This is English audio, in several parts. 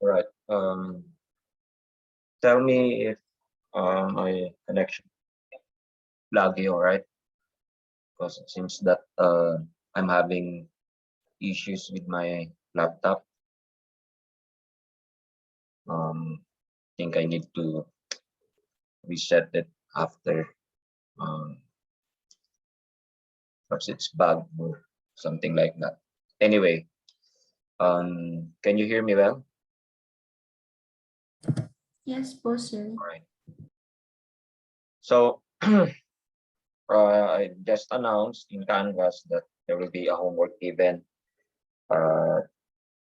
Right. Tell me if my connection laggy, all right? Because it seems that I'm having issues with my laptop. Think I need to reset it after. Um, Perhaps it's bugged or something like that. Anyway, can you hear me well? Yes, po, sir. All right. So I just announced in Canvas that there will be a homework event uh,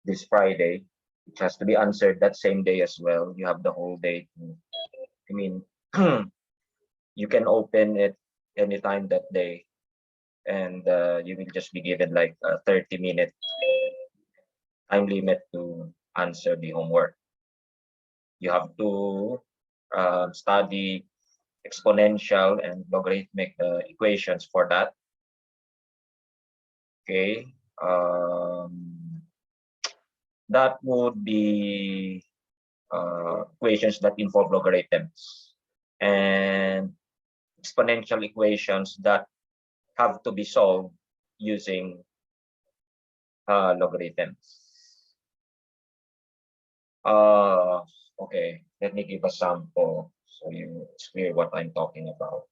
this Friday, which has to be answered that same day as well. You have the whole day to, I mean, you can open it anytime that day, and you will just be given like a 30-minute time limit to answer the homework. You have to study exponential and logarithmic equations for that. Okay. That would be equations that involve logarithms and exponential equations that have to be solved using logarithms. Uh, okay, let me give a sample so it's clear what I'm talking about.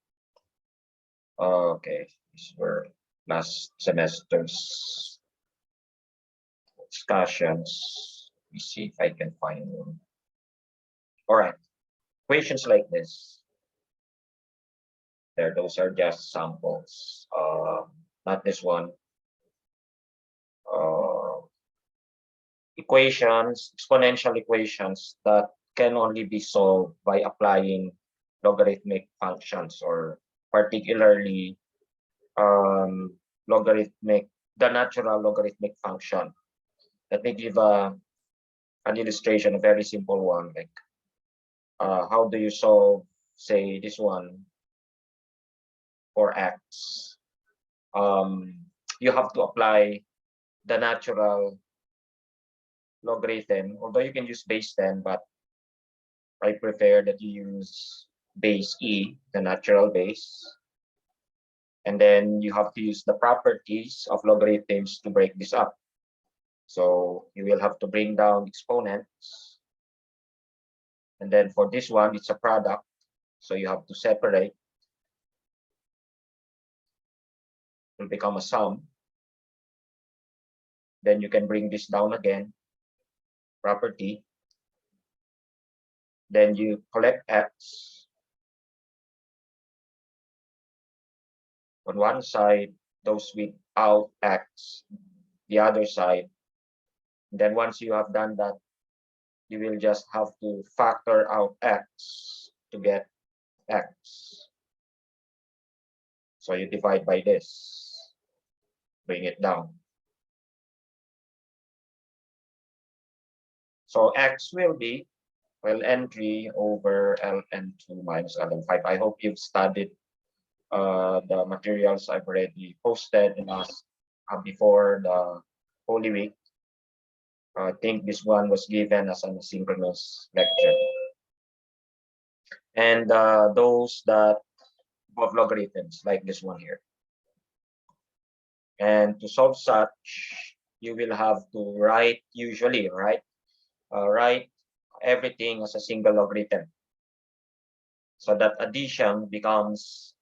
Okay, these were last semester's discussions. Let me see if I can find one. All right, equations like this. There, those are just samples. Not this one. Uh, Equations, exponential equations that can only be solved by applying logarithmic functions, or particularly logarithmic, the natural logarithmic function. Let me give an illustration, a very simple one. Like, how do you solve, say, this one for x? You have to apply the natural logarithm, although you can use base 10, but I prefer that you use base e, the natural base. And then you have to use the properties of logarithms to break this up. So you will have to bring down exponents. And then for this one, it's a product. So you have to separate. It will become a sum. Then you can bring this down again, property. Then you collect x on one side, those without x, the other side. And then once you have done that, you will just have to factor out x to get x. So you divide by this, bring it down. So x will be, well, n3 over ln2 minus ln5. I hope you've studied the materials I've already posted in us before the Holy Week. I think this one was given as an asynchronous lecture. And those that involve logarithms, like this one here. And to solve such, you will have to write, usually, right? Write everything as a single logarithm. So that addition becomes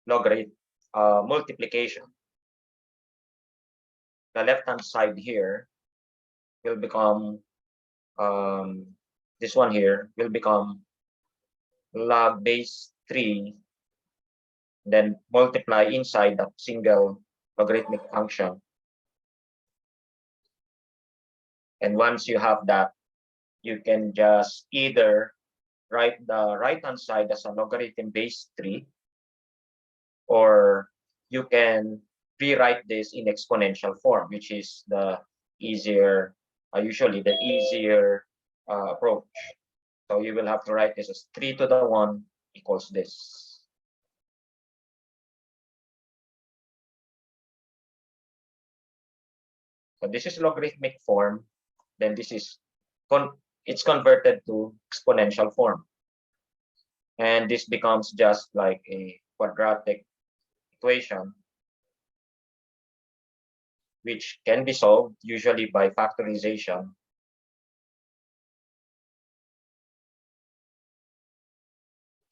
logarithm multiplication. The left-hand side here will become, this one here will become log base 3, then multiply inside that single logarithmic function. And once you have that, you can just either write the right-hand side as a logarithm base 3, or you can rewrite this in exponential form, which is the easier, usually the easier approach. So you will have to write this as 3 to the 1 equals this. So this is logarithmic form. Then this is it's converted to exponential form. And this becomes just like a quadratic equation, which can be solved usually by factorization.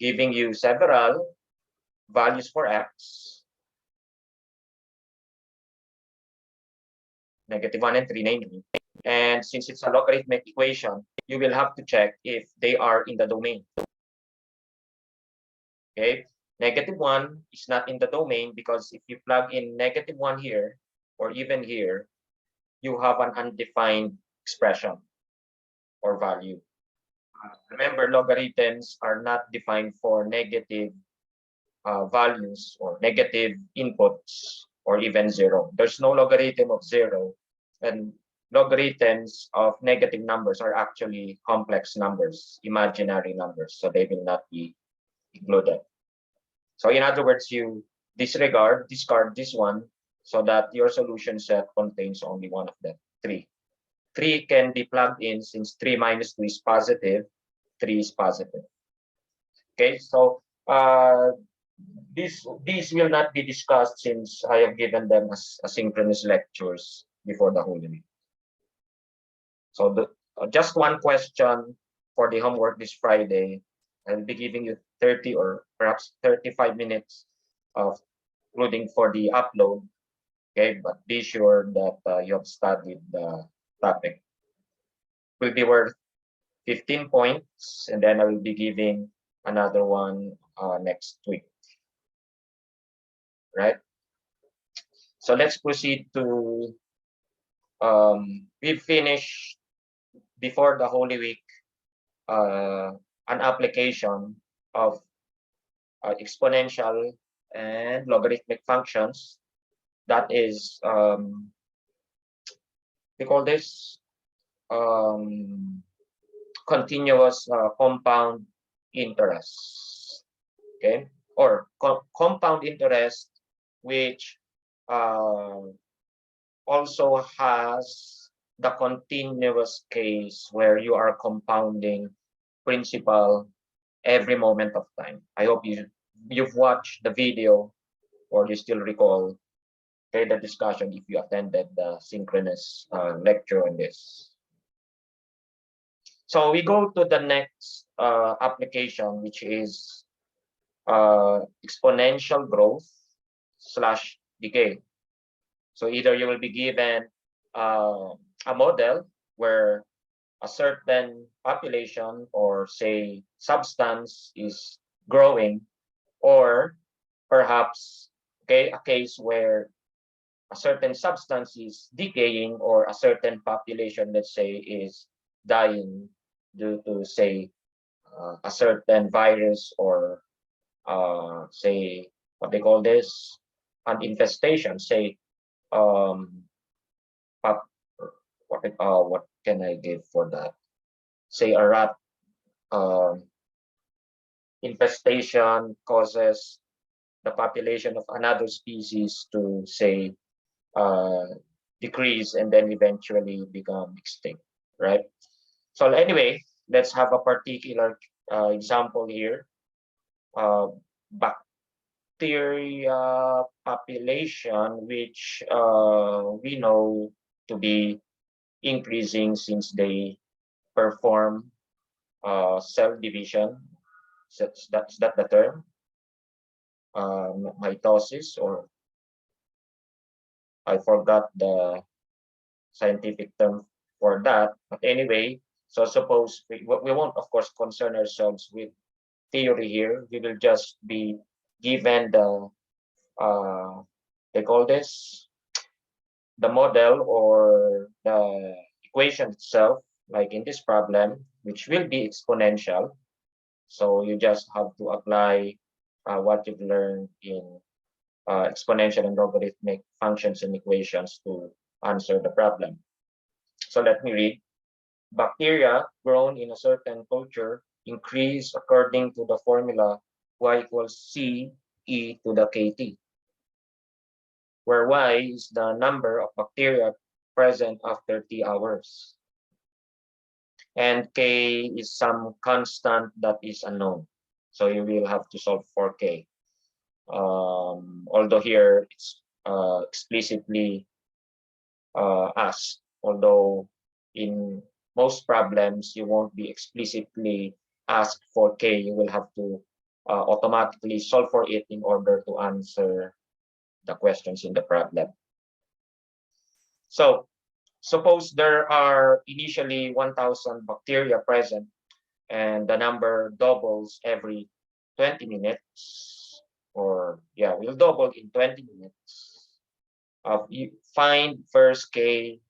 Giving you several values for x, -1 and 3 namely. And since it's a logarithmic equation, you will have to check if they are in the domain. Okay, -1 is not in the domain because if you plug in -1 here or even here, you have an undefined expression or value. Remember, logarithms are not defined for negative values or negative inputs or even zero. There's no logarithm of zero, and logarithms of negative numbers are actually complex numbers, imaginary numbers, so they will not be included. So in other words, you discard this one so that your solution set contains only one of them, 3. 3 can be plugged in since 3 minus 2 is positive, 3 is positive. Okay, so these will not be discussed since I have given them as asynchronous lectures before the Holy Week. So just one question for the homework this Friday. I'll be giving you 30 or perhaps 35 minutes of including for the upload. Okay, but be sure that you have studied the topic. Will be worth 15 points, and then I will be giving another one next week. Right? So let's proceed to, we finished before the Holy Week an application of exponential and logarithmic functions. That is, we call this continuous compound interest. Okay, or compound interest, which also has the continuous case where you are compounding principal every moment of time. I hope you've watched the video or you still recall the discussion if you attended the synchronous lecture on this. So we go to the next application, which is exponential growth / decay. So either you will be given a model where a certain population or say substance is growing, or perhaps a case where a certain substance is decaying or a certain population, let's say, is dying due to say a certain virus or say what they call this, an infestation, say what can I give for that? Say a rat infestation causes the population of another species to say decrease and then eventually become extinct, right? So anyway, let's have a particular example here. Bacteria population, which we know to be increasing since they perform cell division. That's that the term, mitosis, or I forgot the scientific term for that. But anyway, so suppose we won't, of course, concern ourselves with theory here. We will just be given the they call this the model or the equation itself, like in this problem, which will be exponential. So you just have to apply what you've learned in exponential and logarithmic functions and equations to answer the problem. So let me read. Bacteria grown in a certain culture increase according to the formula y equals c e to the kt, where y is the number of bacteria present after t hours. and k is some constant that is unknown. So you will have to solve for k. Although here it's explicitly asked, although in most problems you won't be explicitly asked for k, you will have to automatically solve for it in order to answer the questions in the problem. So suppose there are initially 1,000 bacteria present and the number doubles every 20 minutes, or yeah, will double in 20 minutes. You find first k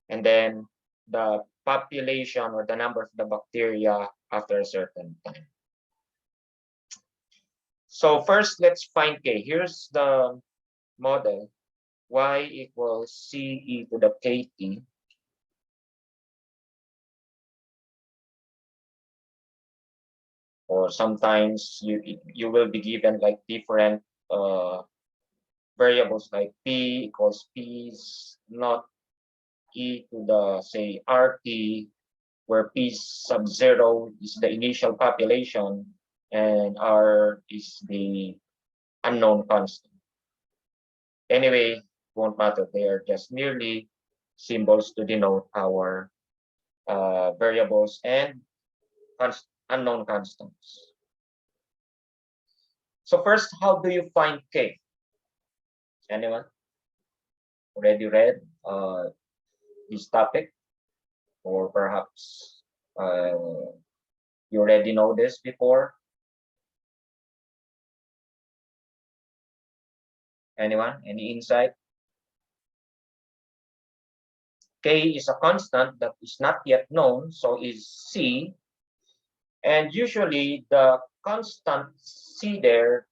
and then the population or the number of the bacteria after a certain time. So first, let's find k. Here's the model. Y equals ce to the kt. Or sometimes you will be given like different variables, like p equals p is not e to the, say, rt, where p sub 0 is the initial population and r is the unknown constant. Anyway, won't matter. They are just merely symbols to denote our variables and unknown constants. So first, how do you find k? Anyone already read this topic, or perhaps you already know this before? Anyone? Any insight? K is a constant that is not yet known, so is C. And usually the constant C there,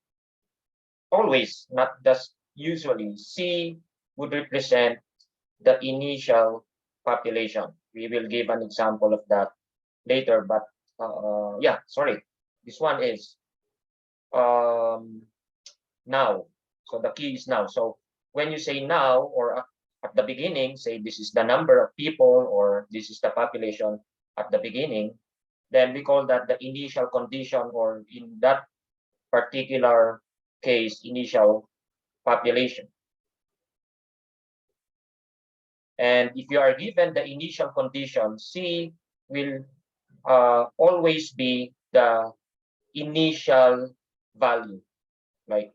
always, not just usually, C would represent the initial population. We will give an example of that later, but yeah, sorry. This one is now. So the key is now. So when you say now, or at the beginning, say this is the number of people or this is the population at the beginning, then we call that the initial condition, or in that particular case, initial population. And if you are given the initial condition, C will always be the initial value. Like,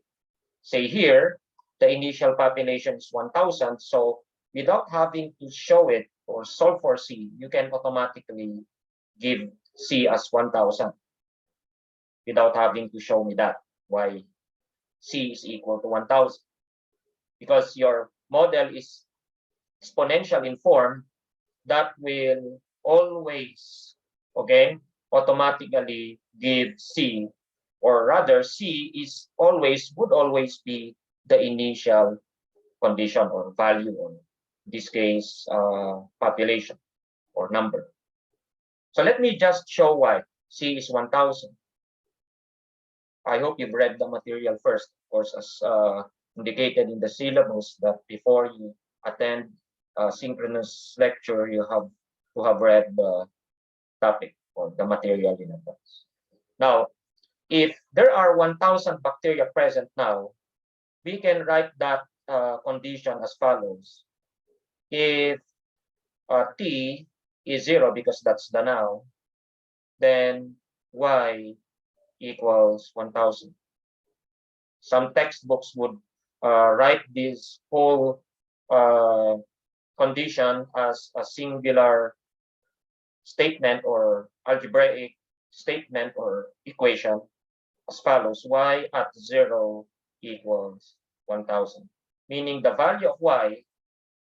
say here, the initial population is 1,000. So without having to show it or solve for C, you can automatically give C as 1,000 without having to show me that, why C is equal to 1,000. Because your model is exponential in form, that will always, okay, automatically give C, or rather C is always, would always be the initial condition or value, or in this case, population or number. So let me just show why C is 1,000. I hope you've read the material first, of course, as indicated in the syllabus, that before you attend a synchronous lecture, you have to have read the topic or the material in advance. Now, if there are 1,000 bacteria present now, we can write that condition as follows. If t is 0, because that's the now, then y equals 1,000. Some textbooks would write this whole condition as a singular statement or algebraic statement or equation as follows: y at 0 equals 1,000. Meaning the value of y,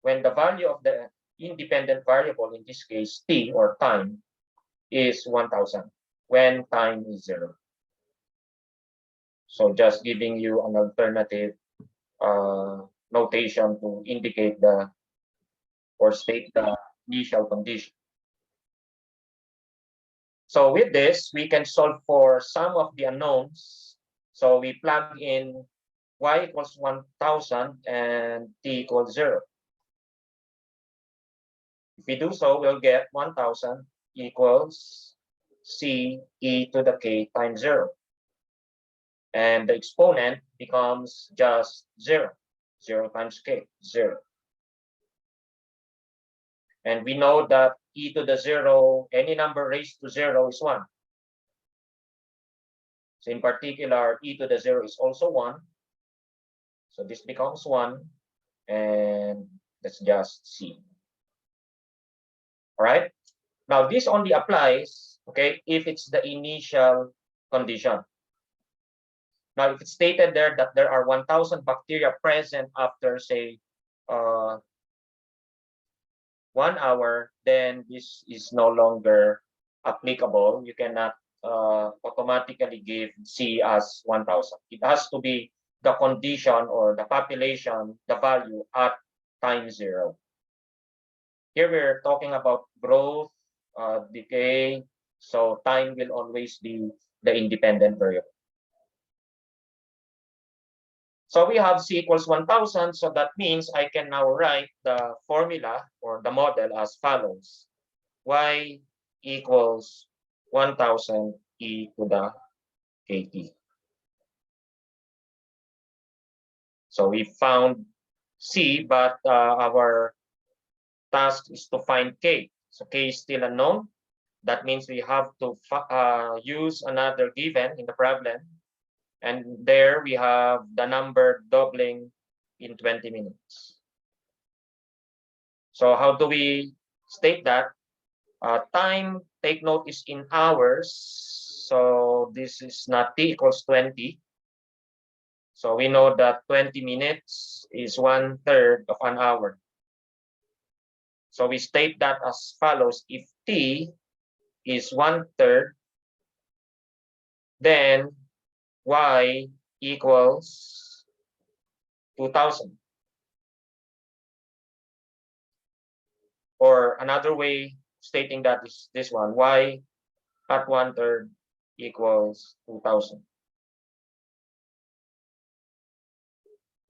when the value of the independent variable, in this case t or time, is 1,000, when time is 0. So just giving you an alternative notation to indicate the or state the initial condition. So with this, we can solve for some of the unknowns. So we plug in y equals 1,000 and t equals 0. If we do so, we'll get 1,000 equals c e to the k times 0. And the exponent becomes just 0. 0 times k, 0. And we know that e to the 0, any number raised to 0 is 1. So in particular, e to the 0 is also 1. So this becomes 1, and that's just c. All right? Now, this only applies, okay, if it's the initial condition. Now, if it's stated there that there are 1,000 bacteria present after, say, 1 hour, then this is no longer applicable. You cannot automatically give C as 1,000. It has to be the condition or the population, the value at time 0. Here we're talking about growth, decay, so time will always be the independent variable. So we have C equals 1,000, so that means I can now write the formula or the model as follows. Y equals 1,000 e to the kt. So we found C, but our task is to find k. So k is still unknown. That means we have to use another given in the problem. And there we have the number doubling in 20 minutes. So how do we state that? Time, take note, is in hours. So this is not t equals 20. So we know that 20 minutes is 1/3 of an hour. So we state that as follows. If t is 1/3, then y equals 2,000. Or another way stating that is this one. Y at 1/3 equals 2,000.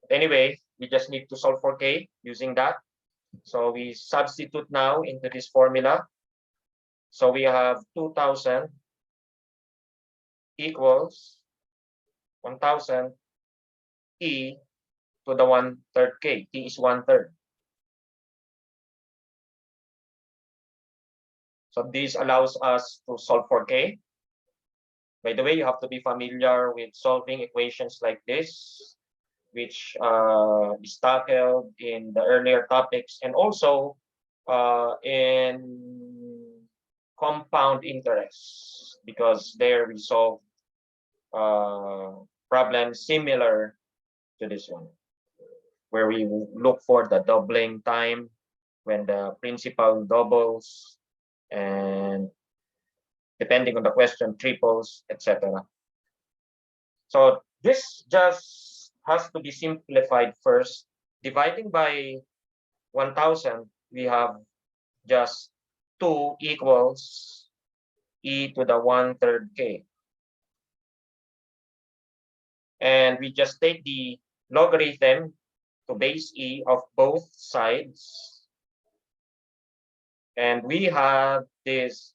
Anyway, we just need to solve for k using that. So we substitute now into this formula. So we have 2,000 equals 1,000 e to the 1/3 k. T is 1/3. So this allows us to solve for k. By the way, you have to be familiar with solving equations like this, which is tackled in the earlier topics, and also in compound interest, because there we solve problems similar to this one, where we look for the doubling time when the principal doubles, and depending on the question, triples, etc. So this just has to be simplified first. Dividing by 1,000, we have just 2 equals e to the 1/3 k. And we just take the logarithm to base e of both sides. And we have this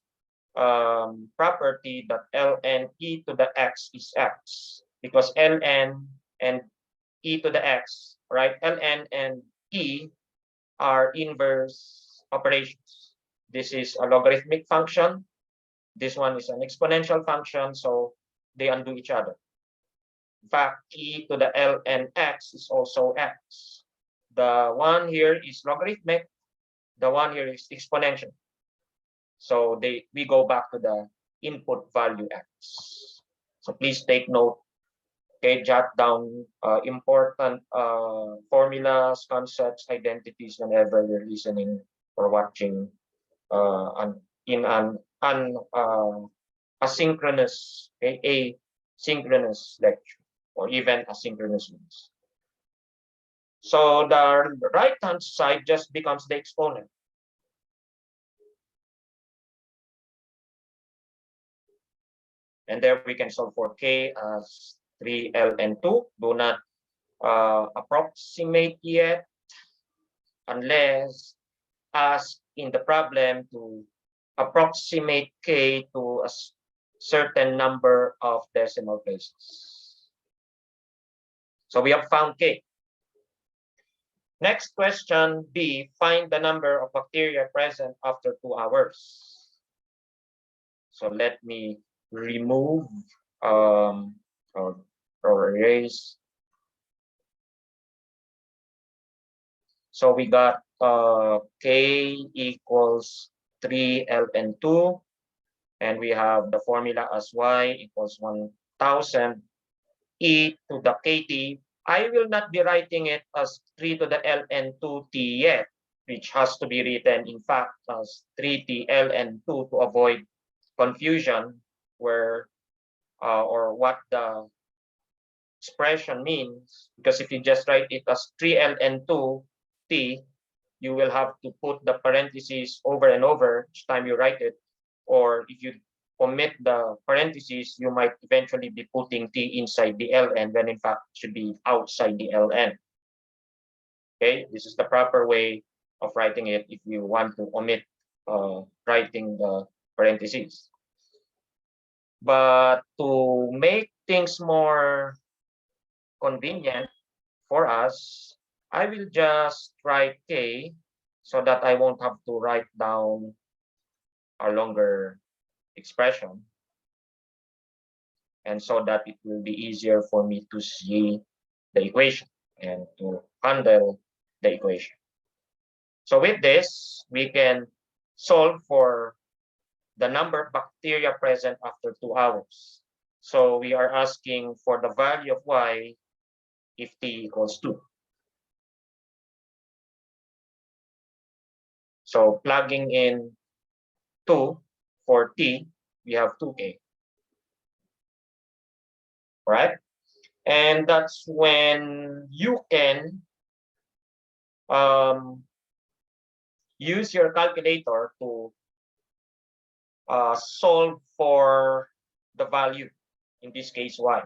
property that ln e to the x is x, because ln and e to the x, right? ln and e are inverse operations. This is a logarithmic function. This one is an exponential function, so they undo each other. In fact, e to the ln x is also x. The one here is logarithmic. The one here is exponential. So we go back to the input value x. So please take note, okay, jot down important formulas, concepts, identities whenever you're listening or watching in an asynchronous, okay, asynchronous lecture, or even asynchronous ones. So the right-hand side just becomes the exponent. And there we can solve for k as 3ln 2. Do not approximate yet, unless asked in the problem to approximate k to a certain number of decimal places. So we have found k. Next question, B, find the number of bacteria present after 2 hours. So let me remove or erase. So we got K equals 3ln2, and we have the formula as Y equals 1000 e to the kt. I will not be writing it as 3 to the ln2t yet, which has to be written, in fact, as 3t ln2 to avoid confusion where or what the expression means. Because if you just write it as 3ln2t, you will have to put the parentheses over and over each time you write it. Or if you omit the parentheses, you might eventually be putting t inside the ln when in fact it should be outside the ln. Okay, this is the proper way of writing it if you want to omit writing the parentheses. But to make things more convenient for us, I will just write k so that I won't have to write down a longer expression, and so that it will be easier for me to see the equation and to handle the equation. So with this, we can solve for the number of bacteria present after 2 hours. So we are asking for the value of y if t equals 2. So plugging in 2 for t, we have 2k. Right? And that's when you can use your calculator to solve for the value, in this case y.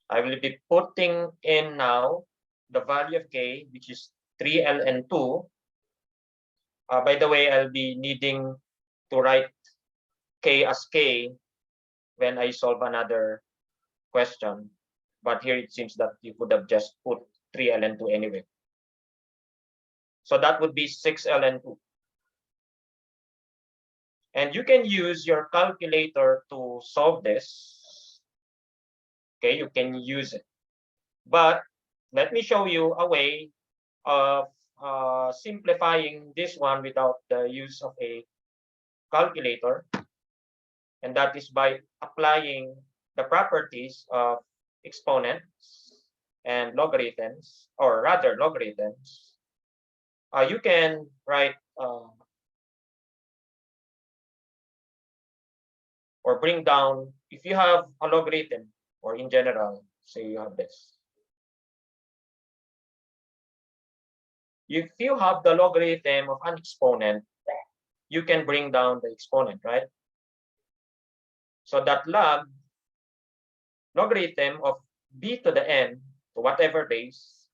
I will be putting in now the value of k, which is 3ln2. By the way, I'll be needing to write k as k when I solve another question. But here it seems that you could have just put 3ln2 anyway. So that would be 6ln2. And you can use your calculator to solve this. Okay, you can use it. But let me show you a way of simplifying this one without the use of a calculator. And that is by applying the properties of exponents and logarithms, or rather logarithms. You can write or bring down, if you have a logarithm, or in general, say you have this. If you have the logarithm of an exponent, you can bring down the exponent, right? So that logarithm of b to the n, to whatever base,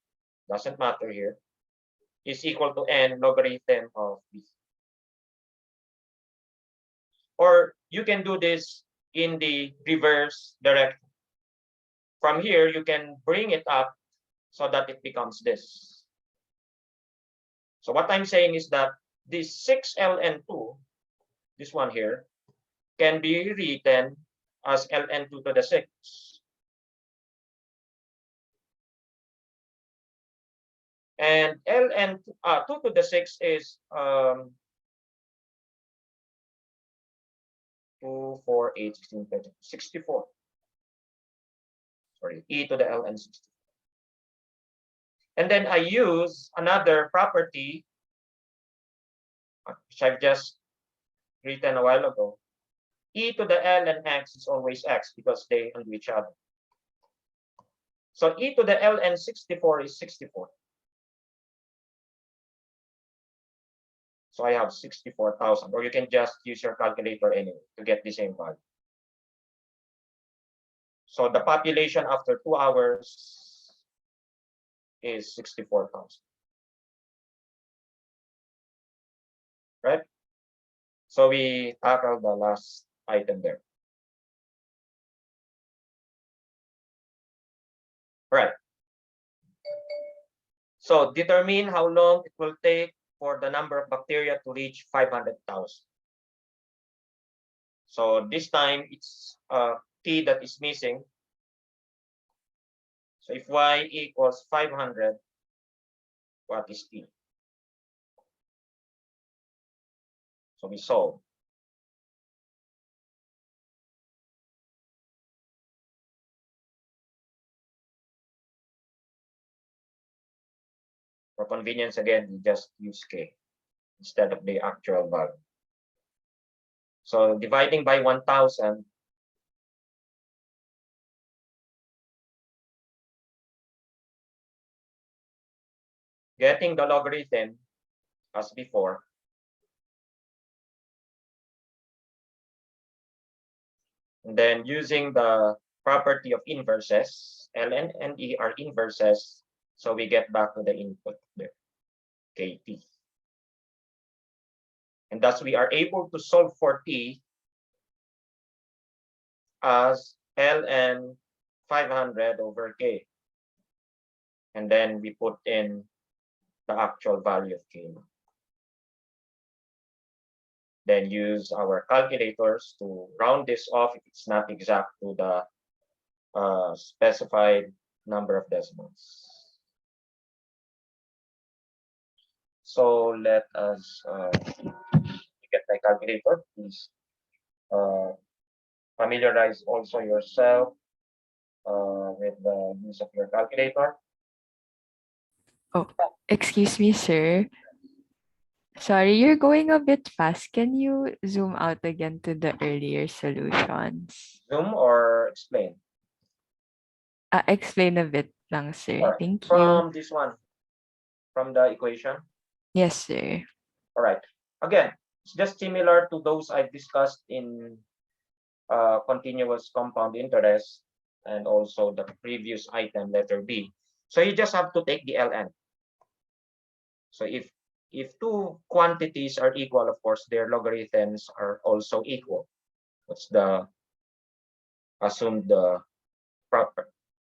doesn't matter here, is equal to n logarithm of b. Or you can do this in the reverse direction. From here, you can bring it up so that it becomes this. So what I'm saying is that this 6ln2, this one here, can be written as ln2 to the 6. And ln2 to the 6 is 2, 4, 8, 16, 30, 64. Sorry, e to the ln 64. And then I use another property, which I've just written a while ago. E to the ln x is always x because they undo each other. So e to the ln 64 is 64. So I have 64,000, or you can just use your calculator anyway to get the same value. So the population after 2 hours is 64,000. right? So we tackle the last item there. Right. So determine how long it will take for the number of bacteria to reach 500,000. So this time it's t that is missing. So if y equals 500, what is t? So we solve. For convenience, again, we just use k instead of the actual value. So dividing by 1,000, getting the logarithm as before, and then using the property of inverses, ln and e are inverses, so we get back to the input there, kt. And thus we are able to solve for t as ln 500 over k. And then we put in the actual value of k. Then use our calculators to round this off if it's not exact to the specified number of decimals. So let us get my calculator. Please familiarize also yourself with the use of your calculator. Oh, excuse me, sir. Sorry, you're going a bit fast. Can you zoom out again to the earlier solutions? Zoom or explain? Explain a bit lang, sir. All right. Thank you. From this one, from the equation. Yes, sir. All right. Again, it's just similar to those I've discussed in continuous compound interest and also the previous item, letter B. So you just have to take the ln. So if two quantities are equal, of course, their logarithms are also equal. That's the assumed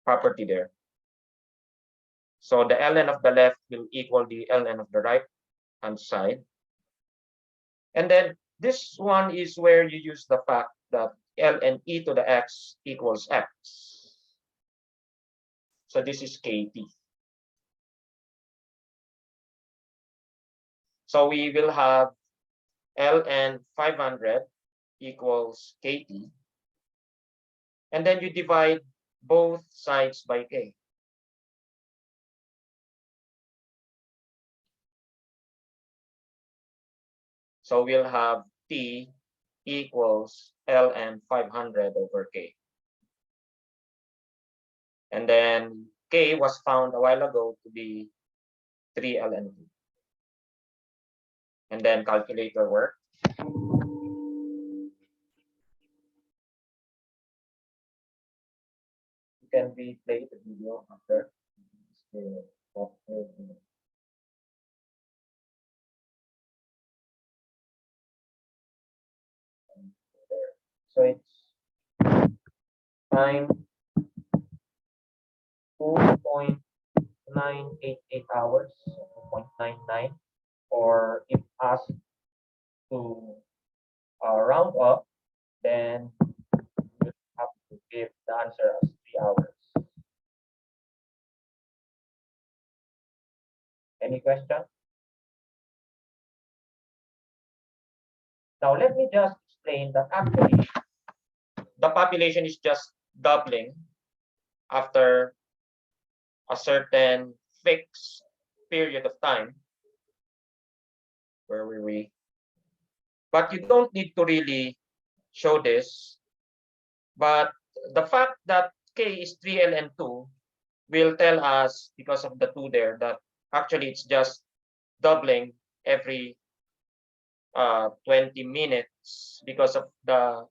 property there. So the ln of the left will equal the ln of the right hand side. And then this one is where you use the fact that ln e to the x equals x. So this is kt. So we will have ln 500 equals kt. And then you divide both sides by k. So we'll have t equals ln 500 over k. And then k was found a while ago to be 3 ln 2. And then calculator work. You can replay the video after. So it's time 2.988 hours, 2.99, or if asked to round up, then you have to give the answer as 3 hours. Any question? Now let me just explain that actually the population is just doubling after a certain fixed period of time. Where were we? But you don't need to really show this. But the fact that k is 3l and 2 will tell us, because of the 2 there, that actually it's just doubling every 20 minutes because of the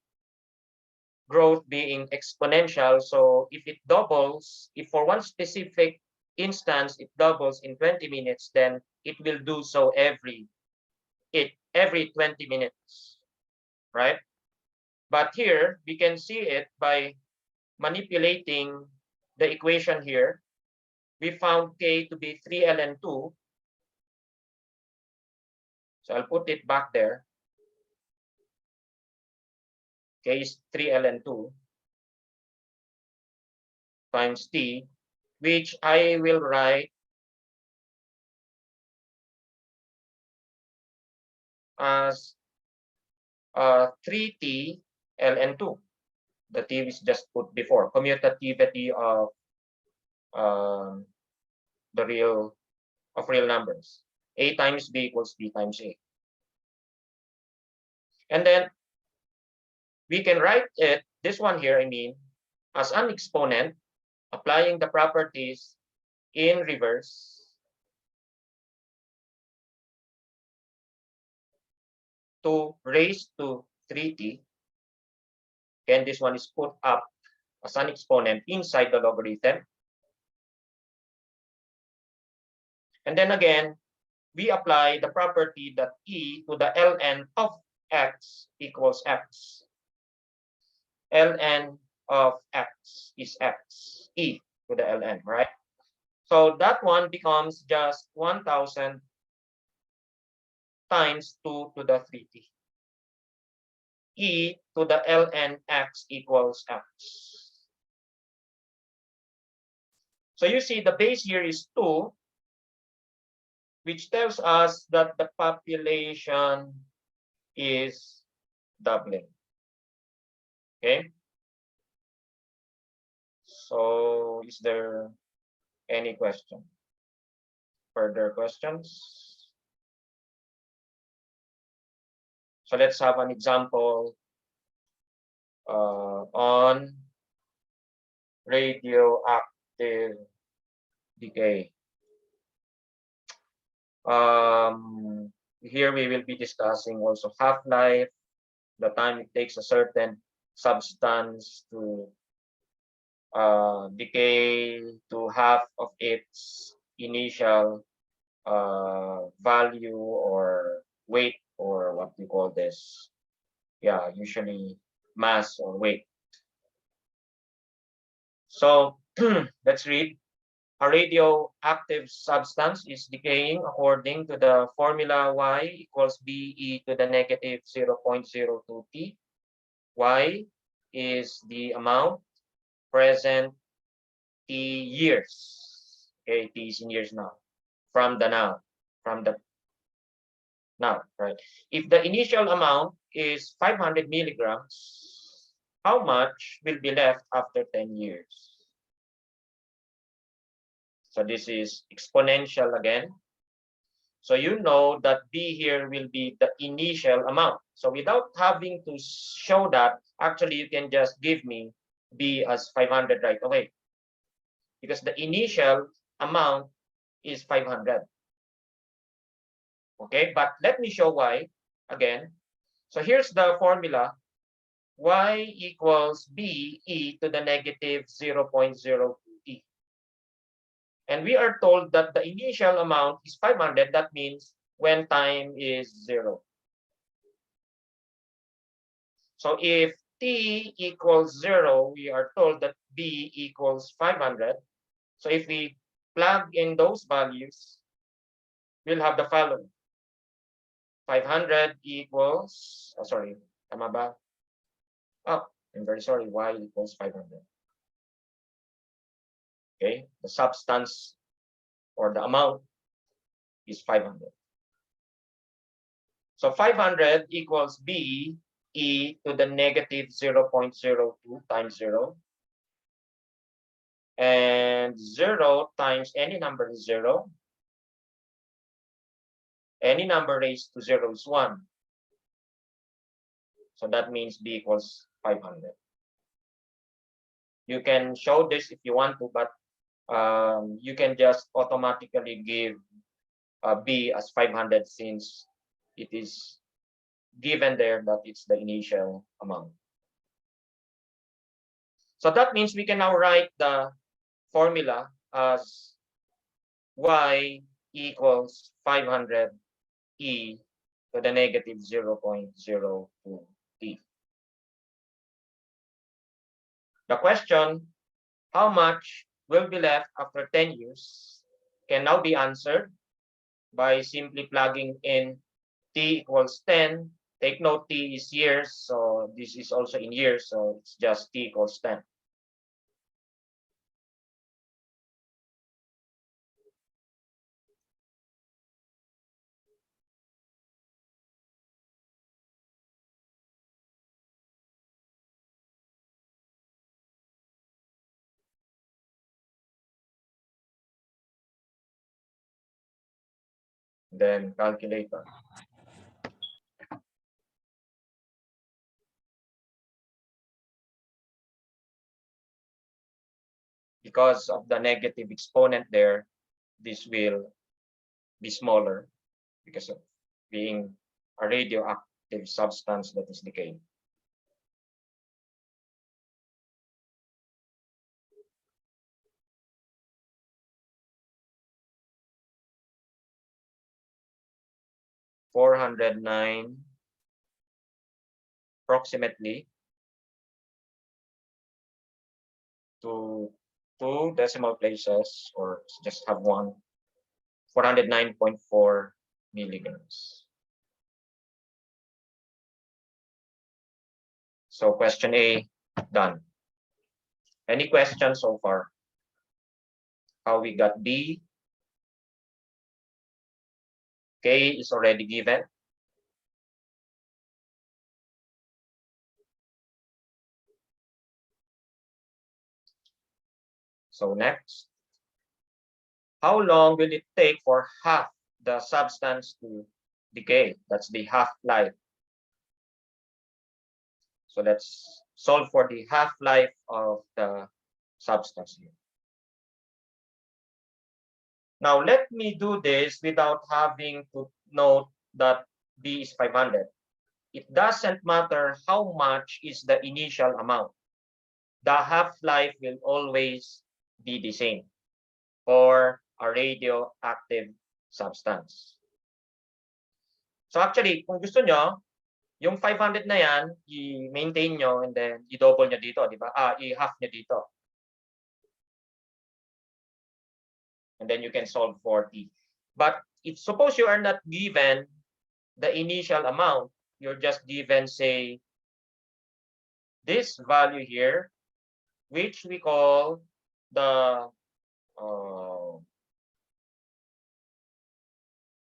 growth being exponential. So if it doubles, if for one specific instance it doubles in 20 minutes, then it will do so every it every 20 minutes, right? But here, we can see it by manipulating the equation here. We found K to be 3 ln 2. So I'll put it back there. K is 3 ln 2 times T, which I will write as 3T ln 2. The T is just put before. Commutativity of the real numbers. A times B equals B times A. And then we can write it, this one here, I mean, as an exponent, applying the properties in reverse to raise to 3T. And this one is put up as an exponent inside the logarithm. And then again, we apply the property that e to the ln of x equals x. Ln of x is x, e to the ln, right? So that one becomes just 1000 times 2 to the 3t. E to the ln x equals x. So you see the base here is 2, which tells us that the population is doubling. Okay. So is there any question? Further questions? So let's have an example on radioactive decay. Here we will be discussing also half-life, the time it takes a certain substance to decay to half of its initial value or weight, or what we call this. Yeah, usually mass or weight. So let's read. A radioactive substance is decaying according to the formula Y equals BE to the negative 0.02 T. Y is the amount, present, T years. Okay, T is in years now. From the now, right? If the initial amount is 500 milligrams, how much will be left after 10 years? So this is exponential again. So you know that B here will be the initial amount. So without having to show that, actually you can just give me B as 500 right away. Because the initial amount is 500. Okay, but let me show why again. So here's the formula. Y equals B e to the negative 0.02 e. And we are told that the initial amount is 500. That means when time is 0. So if t equals 0, we are told that b equals 500. So if we plug in those values, we'll have the following. 500 equals, sorry, tama ba? Oh, I'm very sorry, y equals 500. Okay, the substance or the amount is 500. So 500 equals b e to the negative 0.02 times 0. And 0 times any number is 0. Any number raised to 0 is 1. So that means b equals 500. You can show this if you want to, but you can just automatically give b as 500 since it is given there that it's the initial amount. So that means we can now write the formula as y equals 500 e to the negative 0.02 t. The question, how much will be left after 10 years, can now be answered by simply plugging in t equals 10. Take note, t is years, so this is also in years, so it's just t equals 10. Then calculator. Because of the negative exponent there, this will be smaller because of being a radioactive substance that is decaying. $409 approximately to 2 decimal places, or just have one, 409.4 milligrams. So question A, done. Any questions so far? How we got B? K is already given. So next, how long will it take for half the substance to decay? That's the half-life. So let's solve for the half-life of the substance here. Now let me do this without having to note that B is 500. It doesn't matter how much is the initial amount. The half-life will always be the same for a radioactive substance. So actually, kung gusto nyo, yung 500 na yan, i-maintain nyo and then i-double nyo dito, di ba? I-half nyo dito. And then you can solve 40. But if suppose you are not given the initial amount, you're just given, say, this value here, which we call the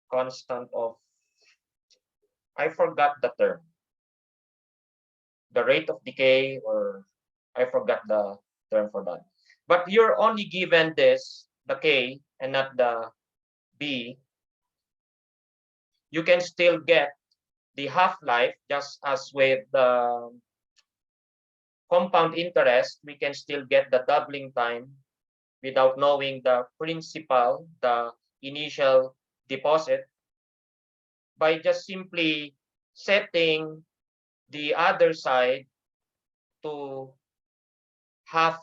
constant of, I forgot the term, the rate of decay, or I forgot the term for that. But you're only given this, the K, and not the B. You can still get the half-life, just as with the compound interest, we can still get the doubling time without knowing the principal, the initial deposit, by just simply setting the other side to half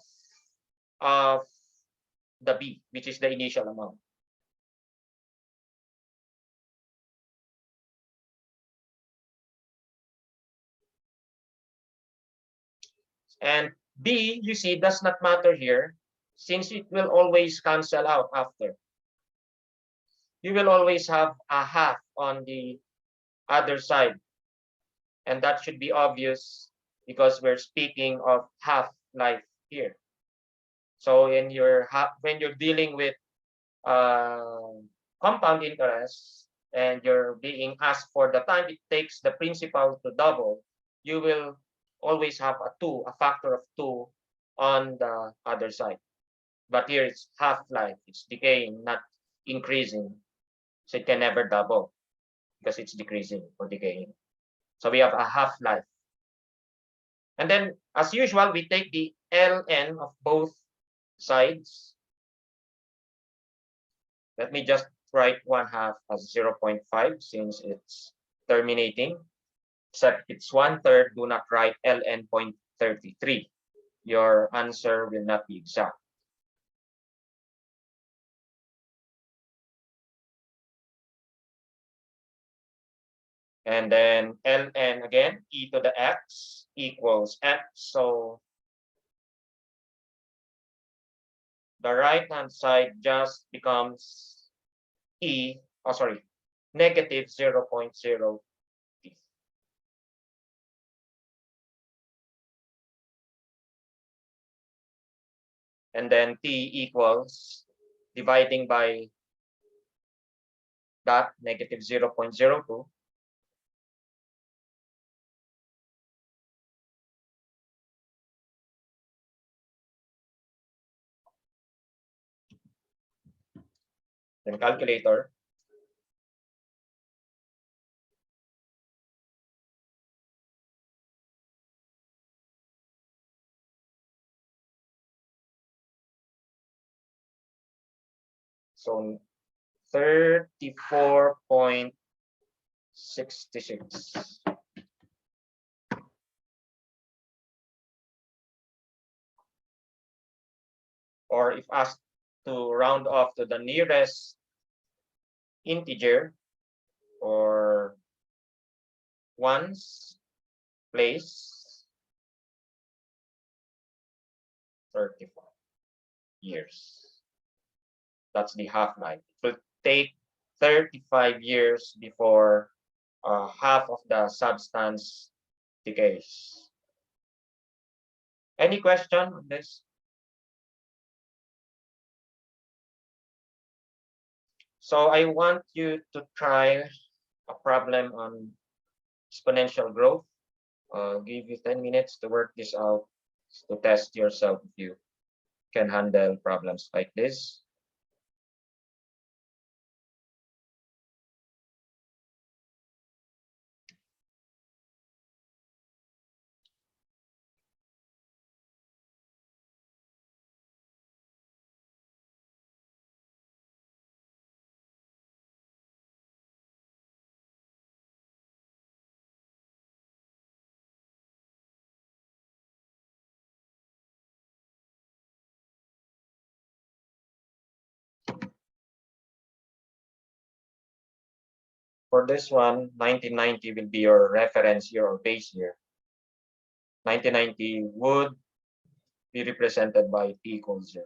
of the B, which is the initial amount. And B, you see, does not matter here, since it will always cancel out after. You will always have a half on the other side. And that should be obvious because we're speaking of half-life here. So when you're dealing with compound interest and you're being asked for the time it takes the principal to double, you will always have a factor of 2 on the other side. But here it's half-life, it's decaying, not increasing. So it can never double because it's decreasing or decaying. So we have a half-life. And then, as usual, we take the ln of both sides. Let me just write 1/2 as 0.5 since it's terminating. Except it's 1/3, do not write ln 0.33. Your answer will not be exact. And then ln again, e to the x equals x. So the right-hand side just becomes negative 0.0 t. And then t equals dividing by that negative 0.02. Then calculator. So 34.66. Or if asked to round off to the nearest integer or ones place, 35 years. That's the half-life. It will take 35 years before half of the substance decays. Any question on this? So I want you to try a problem on exponential growth. Give you 10 minutes to work this out to test yourself if you can handle problems like this. For this one, 1990 will be your reference year or base year. 1990 would be represented by t equals 0.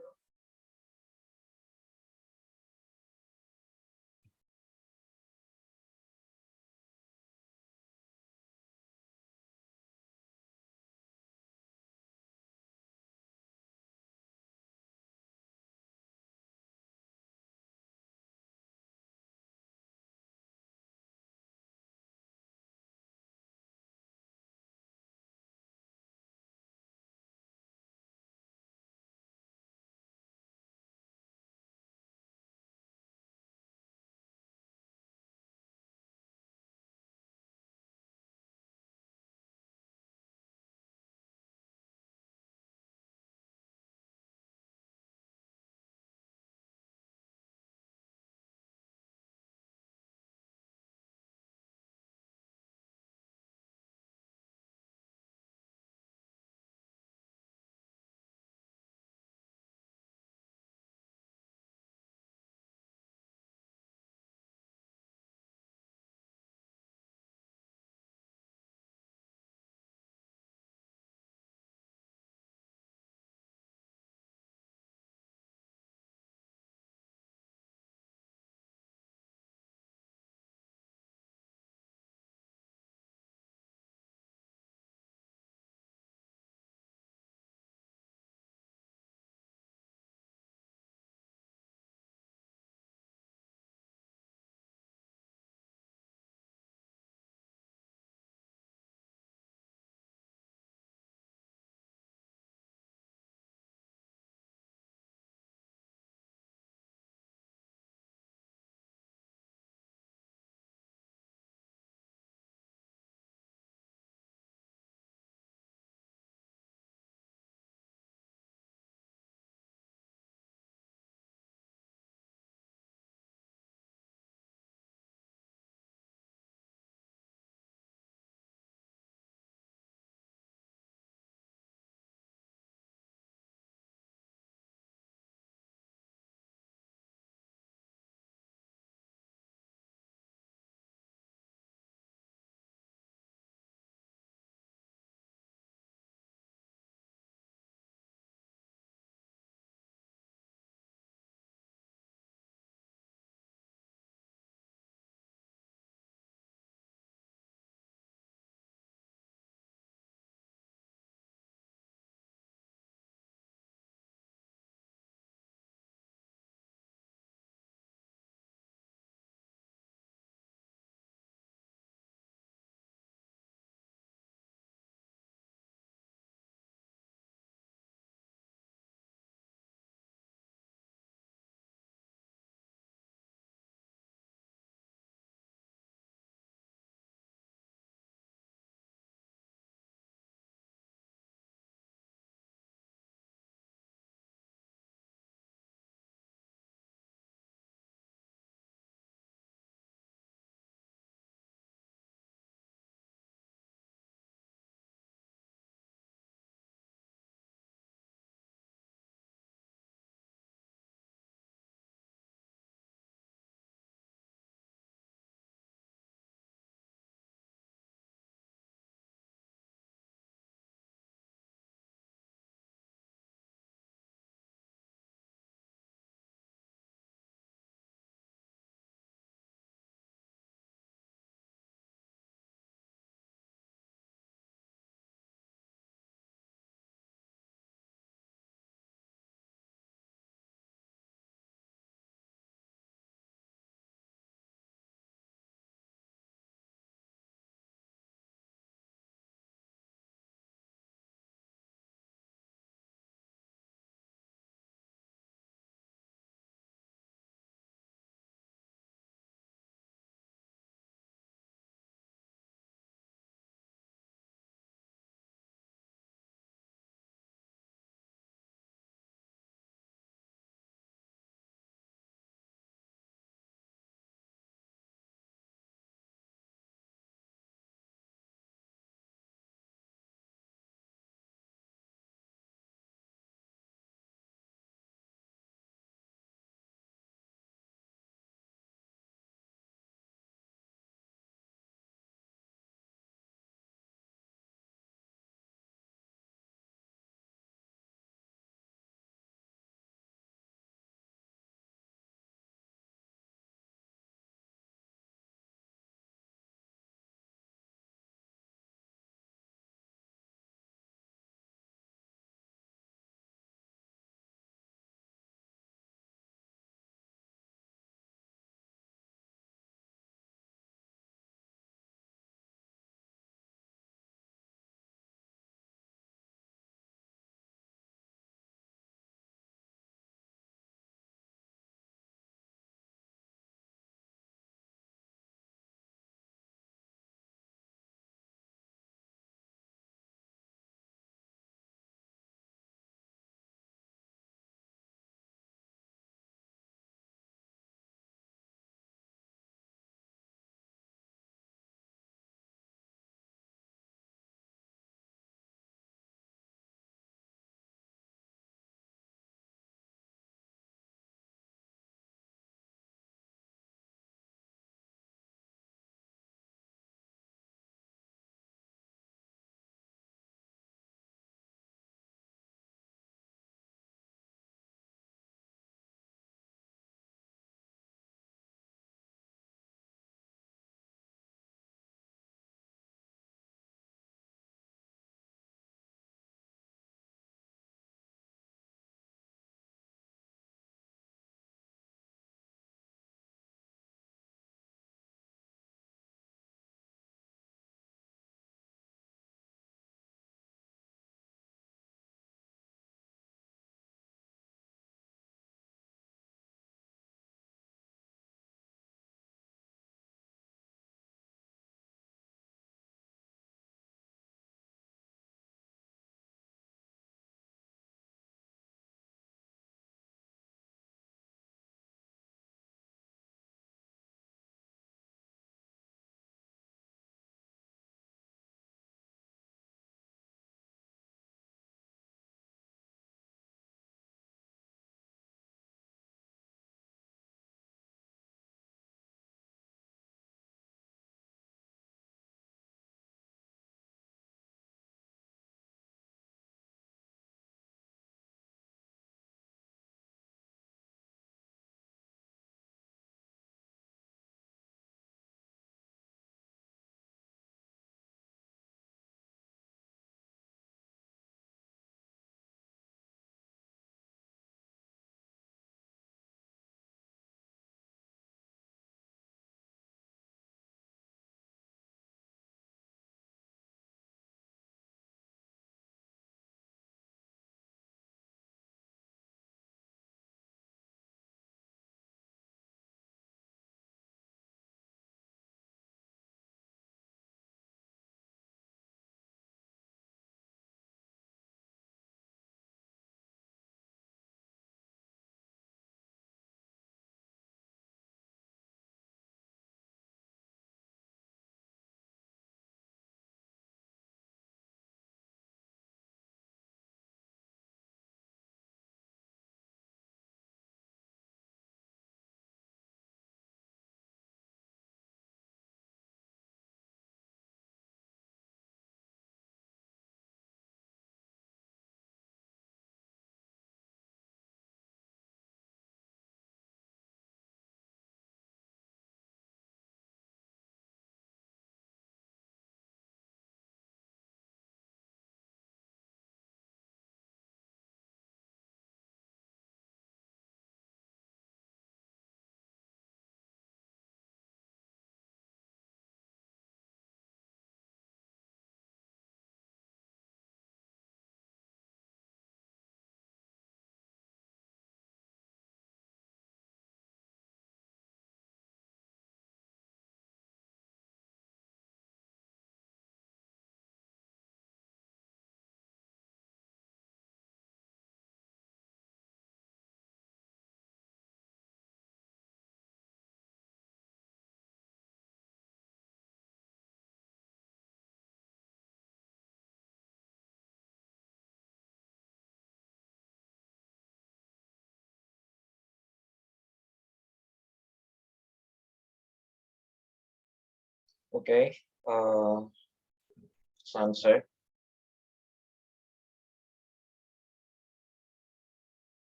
Okay. Let's answer.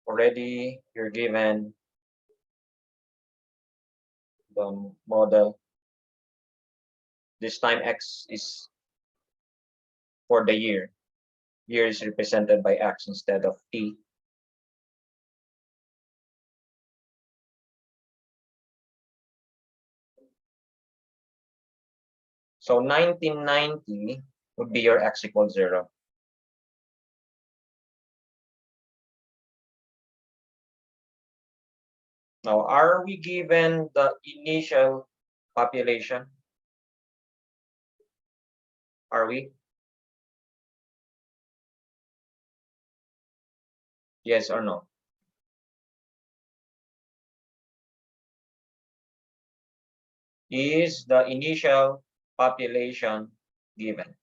Already, you're given the model. This time X is for the year. Year is represented by X instead of T. So 1990 would be your X equals 0. Now, are we given the initial population? Are we? Yes or no? Is the initial population given?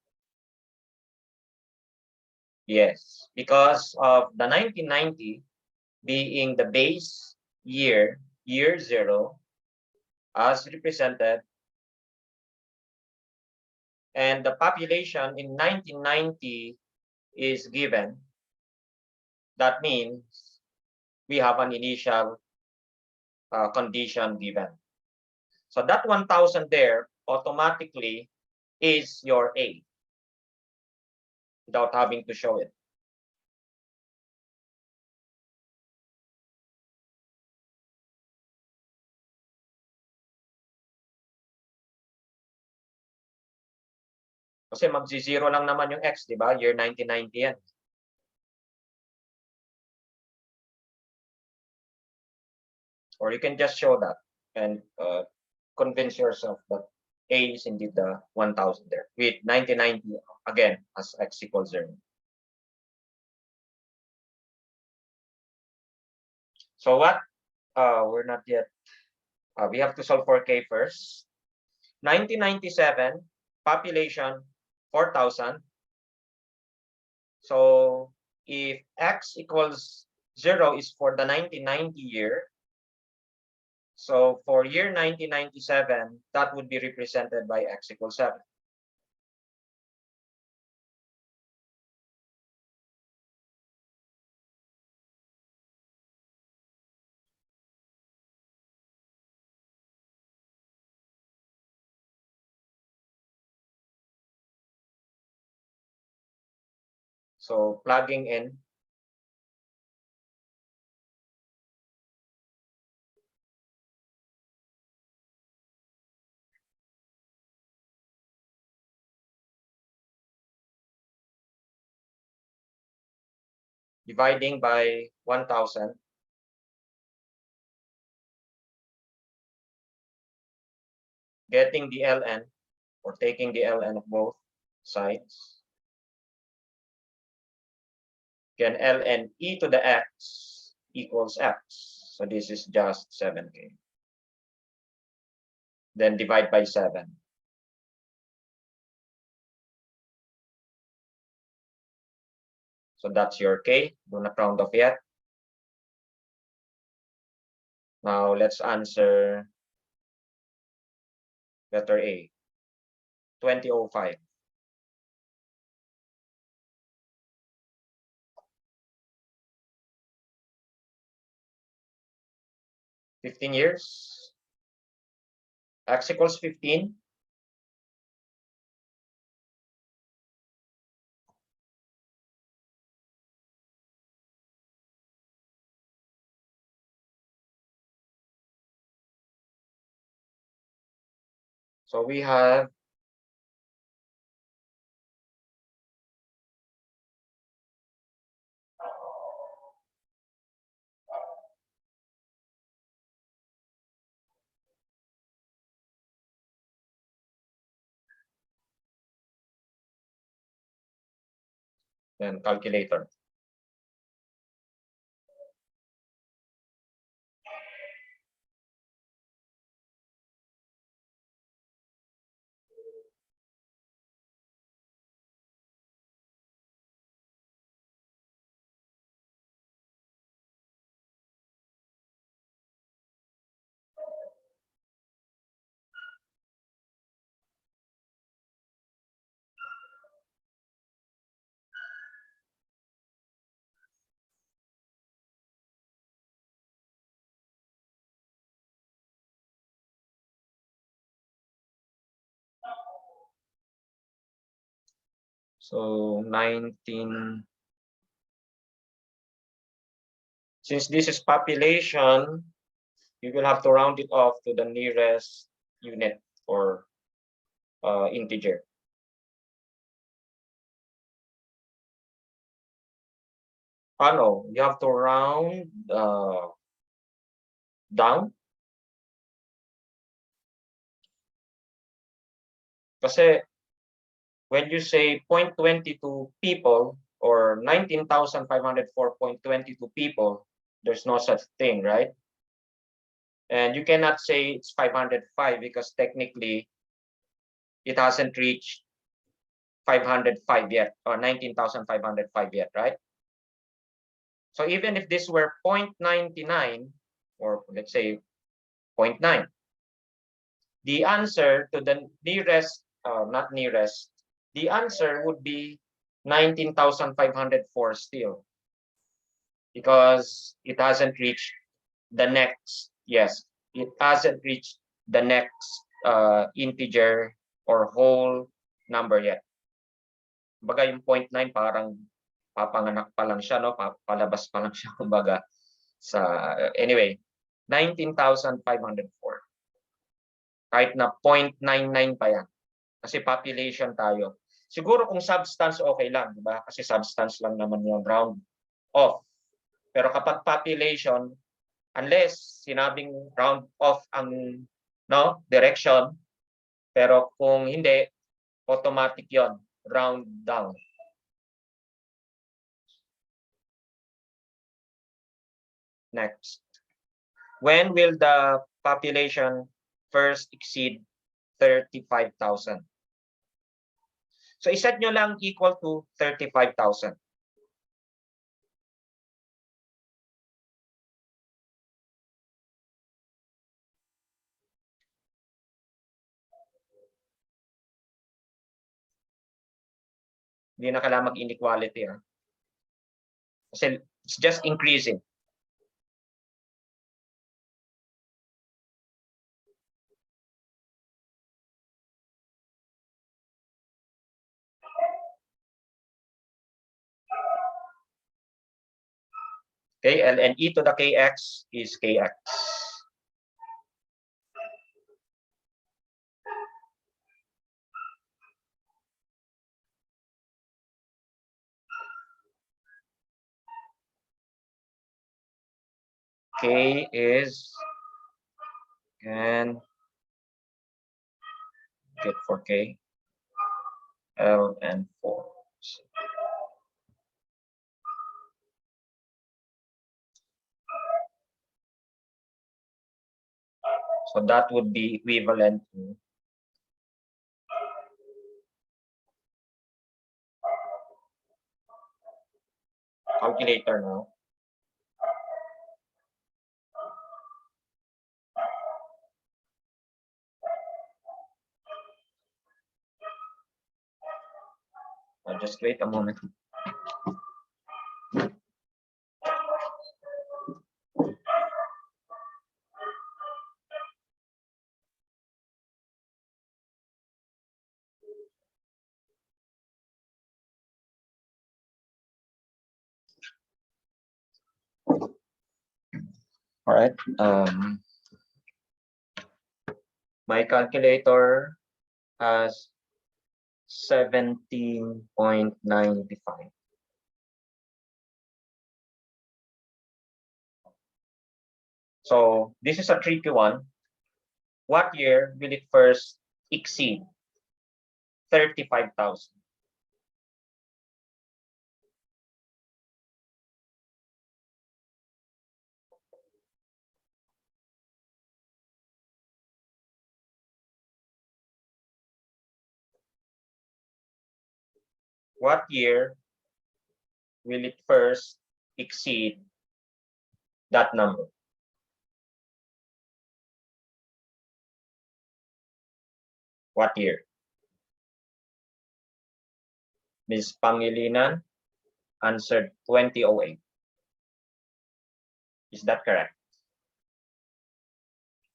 Yes, because of the 1990 being the base year, year 0, as represented, and the population in 1990 is given. That means we have an initial condition given. So that 1,000 there automatically is your A without having to show it. Kasi magsi-zero lang naman yung X, di ba? Year 1990 yan. Or you can just show that and convince yourself that A is indeed the 1,000 there with 1990 again as X equals 0. So what? We're not yet. We have to solve for K first. 1997 population 4,000. So if X equals 0 is for the 1990 year, so for year 1997, that would be represented by X equals 7. So plugging in, dividing by 1,000, getting the ln or taking the ln of both sides. Again, ln e to the x equals x. So this is just 7k. Then divide by 7. So that's your k. Do not round off yet. Now let's answer letter A. 2005. 15 years. X equals 15. So we have then calculator. So 19. Since this is population, you will have to round it off to the nearest unit or integer. No, you have to round down. Kasi when you say 0.22 people or 19,504.22 people, there's no such thing, right? And you cannot say it's 505 because technically it hasn't reached 505 yet or 19,505 yet, right? So even if this were 0.99 or let's say 0.9, the answer to the nearest, not nearest, the answer would be 19,504 still because it hasn't reached the next, yes, it hasn't reached the next integer or whole number yet. Kumbaga yung 0.9 parang papanganak pa lang siya, no? Palabas pa lang siya, kumbaga. Anyway, 19,504. Kahit na 0.99 pa yan. Kasi population tayo. Siguro kung substance, okay lang, di ba? Kasi substance lang naman yung round off. Pero kapag population, unless sinabing round off ang direction, pero kung hindi, automatic yon, round down. Next. When will the population first exceed 35,000? So iset nyo lang equal to 35,000. Hindi na kailangan mag-inequality. Kasi it's just increasing. Okay, and e to the kx is kx. K is, and get for K, L, and 4. So that would be equivalent to calculator now. Just wait a moment. All right. My calculator has 17.95. So this is a tricky one. What year will it first exceed 35,000? What year will it first exceed that number? What year? Ms. Pangilinan answered 2008. Is that correct?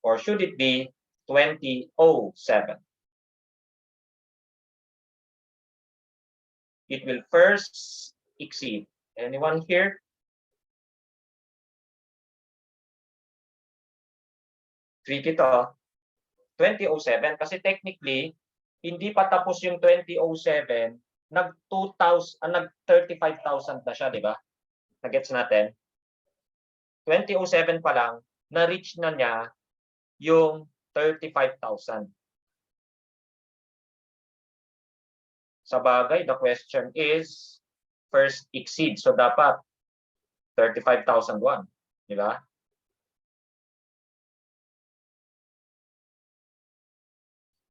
Or should it be 2007? it will first exceed. Anyone here? Tricky to. 2007 kasi technically hindi pa tapos yung 2007, nag 35,000 na siya, di ba? Nagets natin? 2007 pa lang na-reach na niya yung 35,000. Sa bagay, the question is first exceed. So dapat 35,001, di ba?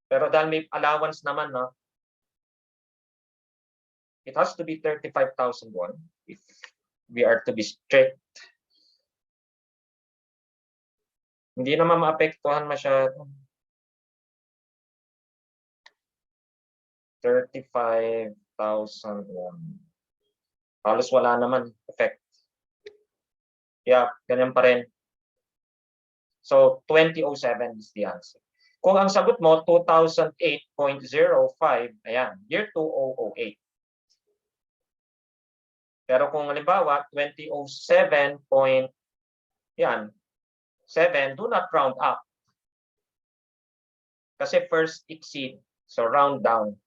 Pero dahil may allowance naman, no? It has to be 35,001 if we are to be strict. Hindi naman maapektuhan masyado. 35,001. Halos wala naman effect. Yeah, ganyan pa rin. So 2007 is the answer. Kung ang sagot mo 2008.05, ayan, year 2008. Pero kung halimbawa 2007 yan, 7, do not round up. Kasi first exceed, so round down.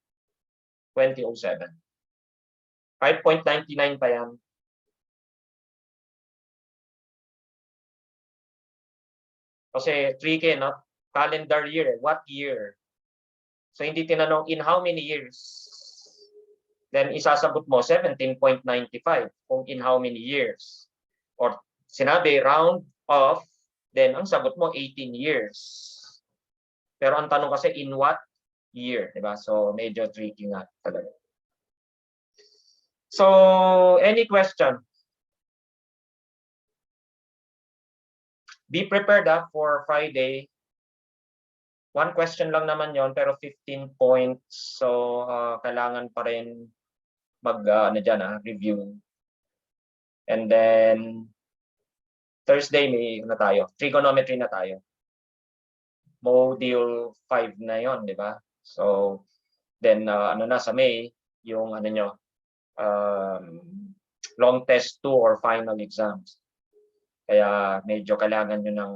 2007. 5.99 pa yan. Kasi tricky, no? Calendar year, what year? So hindi tinanong in how many years. Then isasagot mo 17.95 kung in how many years. Or sinabi round off, then ang sagot mo 18 years. Pero ang tanong kasi in what year, di ba? So medyo tricky nga talaga. So any question? Be prepared for Friday. One question lang naman yon pero 15 points. So kailangan pa rin mag review. And then Thursday may na tayo. Trigonometry na tayo. Module 5 na yon, di ba? So then sa May yung long test 2 or final exams. Kaya medyo kailangan nyo ng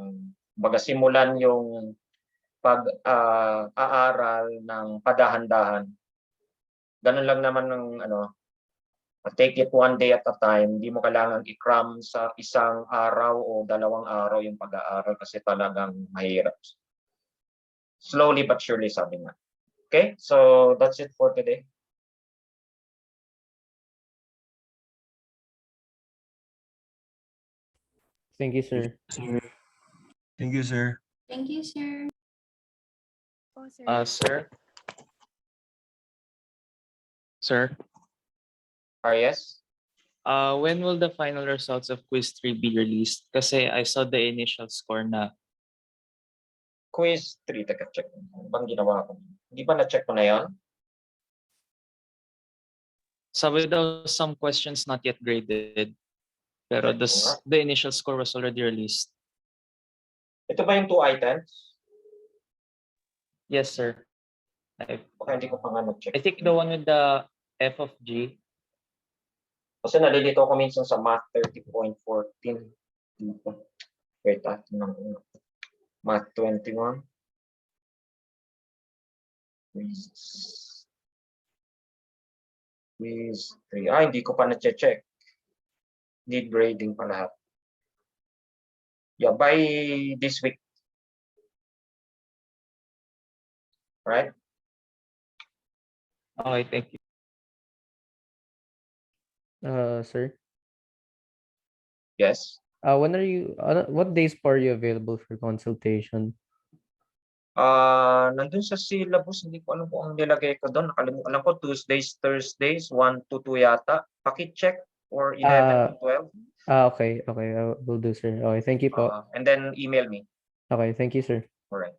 simulan yung pag-aaral ng padahan-dahan. Ganun lang naman ng take it one day at a time. Hindi mo kailangan i-cram sa isang araw o dalawang araw yung pag-aaral kasi talagang mahirap. Slowly but surely, sabi nga. Okay, so that's it for today. Thank you, sir. Thank you, sir. Thank you, sir. Sir? Sir, Yes? when will the final results of quiz 3 be released? Kasi I saw the initial score na. Quiz 3, teka check. Ano bang ginawa ko? Hindi ba na-check ko na yan? Sabi daw some questions not yet graded. Pero the initial score was already released. Ito ba yung 2 items? Yes, sir. Baka hindi ko pa nga na-check. I think the one with the F of G. Kasi nalilito ako minsan sa math 30.14. Wait, math 21. Quiz 3. Hindi ko pa na-check. Need grading pa lahat. Yeah, by this week. Right? Okay, thank you. Sir. Yes. When are you? What days are you available for consultation? Nandun sa syllabus, hindi ko alam kung ang nilagay ko doon. Nakalimutan. Alam ko Tuesdays, Thursdays, 1 to 2 yata. Paki-check or 11 to 12. Okay. I will do, sir. Okay, thank you po. And then email me. Okay, thank you, sir. All right.